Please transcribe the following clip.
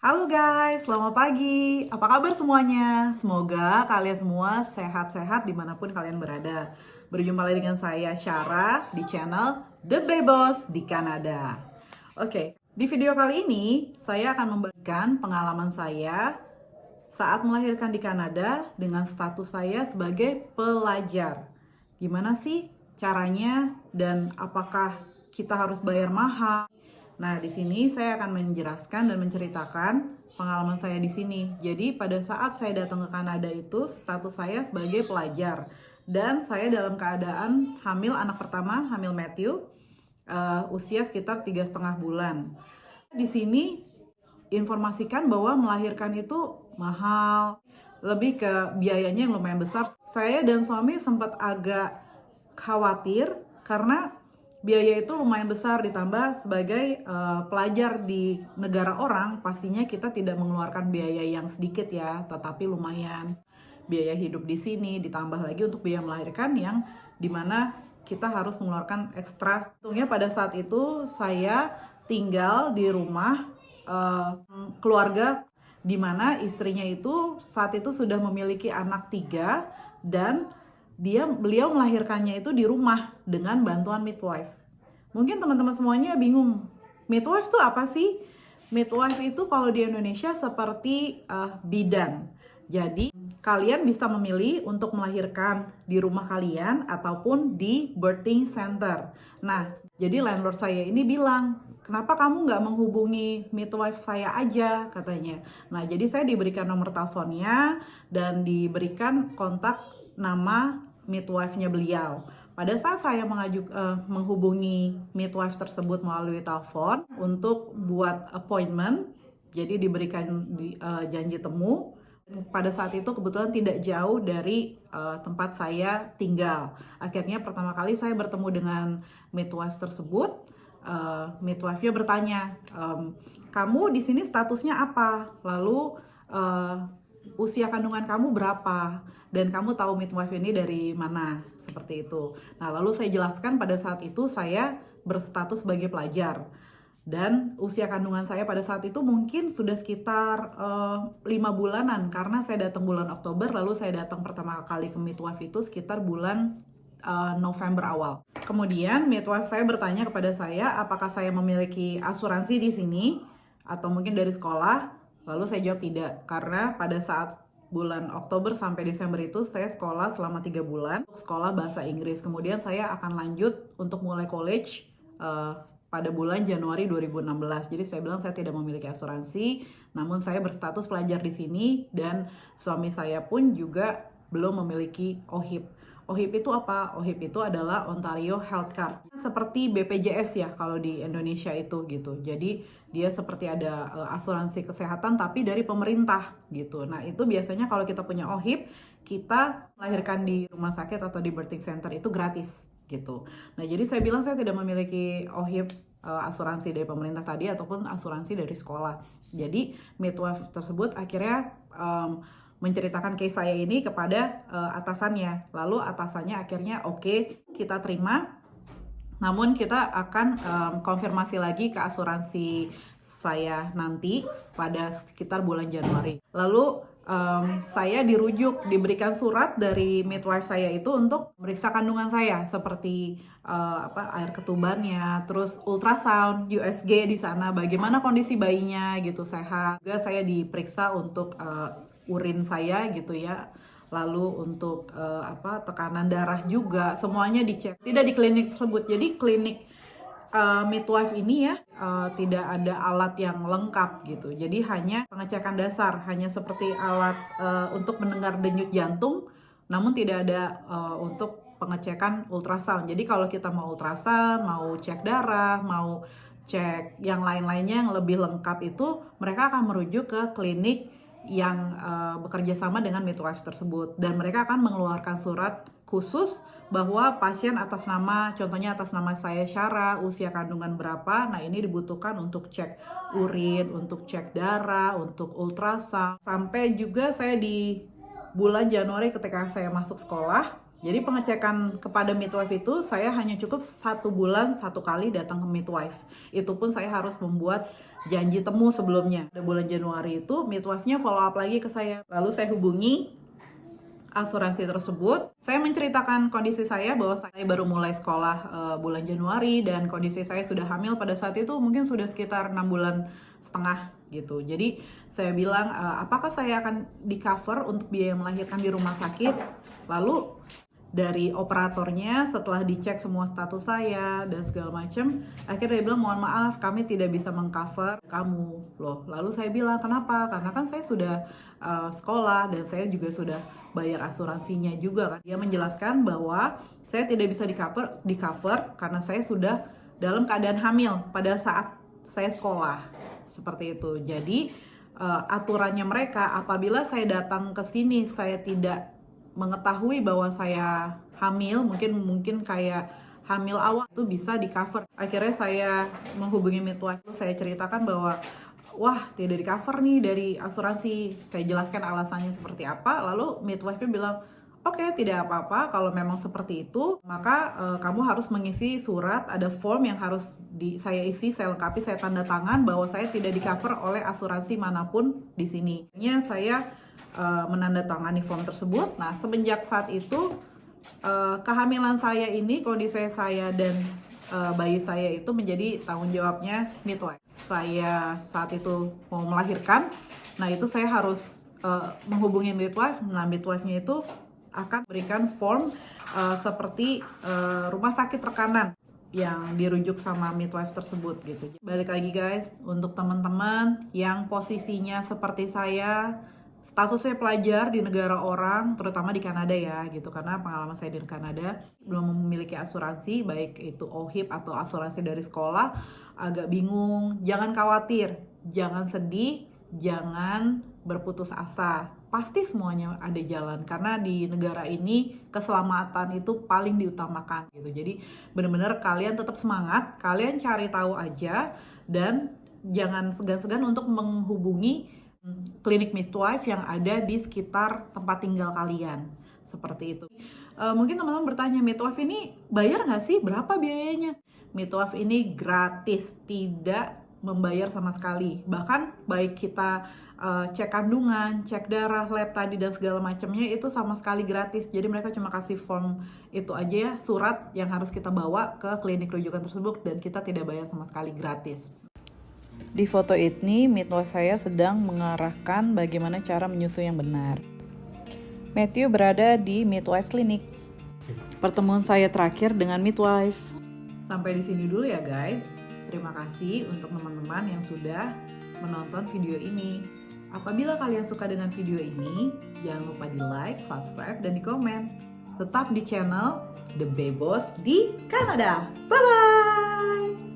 Halo guys, selamat pagi. Apa kabar semuanya? Semoga kalian semua sehat-sehat dimanapun kalian berada. Berjumpa lagi dengan saya Syara di channel The Bebos di Kanada. Oke, di video kali ini saya akan membagikan pengalaman saya saat melahirkan di Kanada dengan status saya sebagai pelajar. Gimana sih caranya dan apakah kita harus bayar mahal? Nah, di sini saya akan menjelaskan dan menceritakan pengalaman saya di sini. Jadi, pada saat saya datang ke Kanada itu, status saya sebagai pelajar. Dan saya dalam keadaan hamil anak pertama, hamil Matthew, usia sekitar 3,5 bulan. Di sini informasikan bahwa melahirkan itu mahal, lebih ke biayanya yang lumayan besar. Saya dan suami sempat agak khawatir karena biaya itu lumayan besar, ditambah sebagai pelajar di negara orang, pastinya kita tidak mengeluarkan biaya yang sedikit ya, tetapi lumayan. Biaya hidup di sini ditambah lagi untuk biaya melahirkan yang dimana kita harus mengeluarkan ekstra. Untungnya pada saat itu saya tinggal di rumah keluarga di mana istrinya itu saat itu sudah memiliki anak 3 dan beliau melahirkannya itu di rumah dengan bantuan midwife. Mungkin teman-teman semuanya bingung, midwife itu apa sih? Midwife itu kalau di Indonesia seperti bidan. Jadi kalian bisa memilih untuk melahirkan di rumah kalian ataupun di birthing center. Nah, jadi landlord saya ini bilang, kenapa kamu nggak menghubungi midwife saya aja, katanya. Nah, jadi saya diberikan nomor teleponnya dan diberikan kontak nama midwife-nya beliau. Pada saat saya menghubungi midwife tersebut melalui telepon untuk buat appointment, jadi diberikan janji temu. Pada saat itu kebetulan tidak jauh dari tempat saya tinggal. Akhirnya pertama kali saya bertemu dengan midwife tersebut. Midwife-nya bertanya, kamu di sini statusnya apa? Lalu usia kandungan kamu berapa? Dan kamu tahu midwife ini dari mana? Seperti itu. Nah, lalu saya jelaskan pada saat itu saya berstatus sebagai pelajar. Dan usia kandungan saya pada saat itu mungkin sudah sekitar 5 bulanan. Karena saya datang bulan Oktober, lalu saya datang pertama kali ke midwife itu sekitar bulan November awal. Kemudian midwife saya bertanya kepada saya apakah saya memiliki asuransi di sini atau mungkin dari sekolah. Lalu saya jawab tidak, karena pada saat bulan Oktober sampai Desember itu saya sekolah selama 3 bulan, sekolah bahasa Inggris. Kemudian saya akan lanjut untuk mulai college pada bulan Januari 2016. Jadi saya bilang saya tidak memiliki asuransi, namun saya berstatus pelajar di sini dan suami saya pun juga belum memiliki OHIP. OHIP itu apa? OHIP itu adalah Ontario Health Card. Seperti BPJS ya kalau di Indonesia itu gitu. Jadi dia seperti ada asuransi kesehatan tapi dari pemerintah gitu. Nah, itu biasanya kalau kita punya OHIP, kita melahirkan di rumah sakit atau di birthing center itu gratis gitu. Nah, jadi saya bilang saya tidak memiliki OHIP asuransi dari pemerintah tadi ataupun asuransi dari sekolah. Jadi midwife tersebut akhirnya menceritakan case saya ini kepada atasannya. Lalu atasannya akhirnya oke, kita terima. Namun kita akan konfirmasi lagi ke asuransi saya nanti pada sekitar bulan Januari. Lalu saya dirujuk, diberikan surat dari midwife saya itu untuk meriksa kandungan saya seperti air ketubannya, terus ultrasound, USG di sana, bagaimana kondisi bayinya gitu, sehat. Juga saya diperiksa untuk urin saya gitu ya. Lalu untuk tekanan darah juga semuanya dicek. Tidak di klinik tersebut. Jadi klinik midwife ini ya tidak ada alat yang lengkap gitu. Jadi hanya pengecekan dasar, hanya seperti alat untuk mendengar denyut jantung, namun tidak ada untuk pengecekan ultrasound. Jadi kalau kita mau ultrasound, mau cek darah, mau cek yang lain-lainnya yang lebih lengkap itu, mereka akan merujuk ke klinik yang bekerja sama dengan midwife tersebut, dan mereka akan mengeluarkan surat khusus bahwa pasien atas nama, contohnya atas nama saya Syara, usia kandungan berapa. Nah, ini dibutuhkan untuk cek urin, untuk cek darah, untuk ultrasound. Sampai juga saya di bulan Januari ketika saya masuk sekolah, Jadi pengecekan kepada midwife itu saya hanya cukup 1 bulan 1 kali datang ke midwife. Itu pun saya harus membuat janji temu sebelumnya. Pada bulan Januari itu midwife-nya follow up lagi ke saya. Lalu saya hubungi asuransi tersebut. Saya menceritakan kondisi saya bahwa saya baru mulai sekolah bulan Januari dan kondisi saya sudah hamil pada saat itu mungkin sudah sekitar 6 bulan setengah gitu. Jadi saya bilang apakah saya akan di cover untuk biaya melahirkan di rumah sakit. Lalu dari operatornya setelah dicek semua status saya dan segala macam, akhirnya dia bilang mohon maaf kami tidak bisa mengcover kamu loh. Lalu saya bilang kenapa? Karena kan saya sudah sekolah dan saya juga sudah bayar asuransinya juga kan. Dia menjelaskan bahwa saya tidak bisa di cover karena saya sudah dalam keadaan hamil pada saat saya sekolah seperti itu. Jadi aturannya mereka apabila saya datang ke sini saya tidak mengetahui bahwa saya hamil, mungkin kayak hamil awal itu bisa di cover. Akhirnya saya menghubungi midwife, saya ceritakan bahwa wah tidak di cover nih dari asuransi. Saya jelaskan alasannya seperti apa, lalu midwife-nya bilang oke, tidak apa-apa, kalau memang seperti itu maka kamu harus mengisi surat, ada form yang harus saya isi, saya lengkapi, saya tanda tangan bahwa saya tidak di cover oleh asuransi manapun di sini. Akhirnya saya menandatangani form tersebut. Nah, semenjak saat itu kehamilan saya ini, kondisi saya dan bayi saya itu menjadi tanggung jawabnya midwife. Saya saat itu mau melahirkan, nah itu saya harus menghubungi midwife. Nah, midwife-nya itu akan berikan form seperti rumah sakit rekanan yang dirujuk sama midwife tersebut gitu. Balik lagi guys, untuk teman-teman yang posisinya seperti saya, statusnya pelajar di negara orang, terutama di Kanada ya gitu, karena pengalaman saya di Kanada belum memiliki asuransi, baik itu OHIP atau asuransi dari sekolah, agak bingung. Jangan khawatir, jangan sedih, jangan berputus asa. Pasti semuanya ada jalan, karena di negara ini keselamatan itu paling diutamakan gitu. Jadi benar-benar kalian tetap semangat, kalian cari tahu aja dan jangan segan-segan untuk menghubungi klinik midwife yang ada di sekitar tempat tinggal kalian, seperti itu. Mungkin teman-teman bertanya, midwife ini bayar nggak sih? Berapa biayanya? Midwife ini gratis, tidak membayar sama sekali. Bahkan baik kita cek kandungan, cek darah, lab tadi dan segala macamnya itu sama sekali gratis. Jadi mereka cuma kasih form itu aja ya, surat yang harus kita bawa ke klinik rujukan tersebut dan kita tidak bayar sama sekali, gratis. Di foto ini, midwife saya sedang mengarahkan bagaimana cara menyusui yang benar. Matthew berada di midwife clinic. Pertemuan saya terakhir dengan midwife. Sampai di sini dulu ya guys. Terima kasih untuk teman-teman yang sudah menonton video ini. Apabila kalian suka dengan video ini, jangan lupa di like, subscribe, dan di komen. Tetap di channel The Bebos di Kanada. Bye-bye!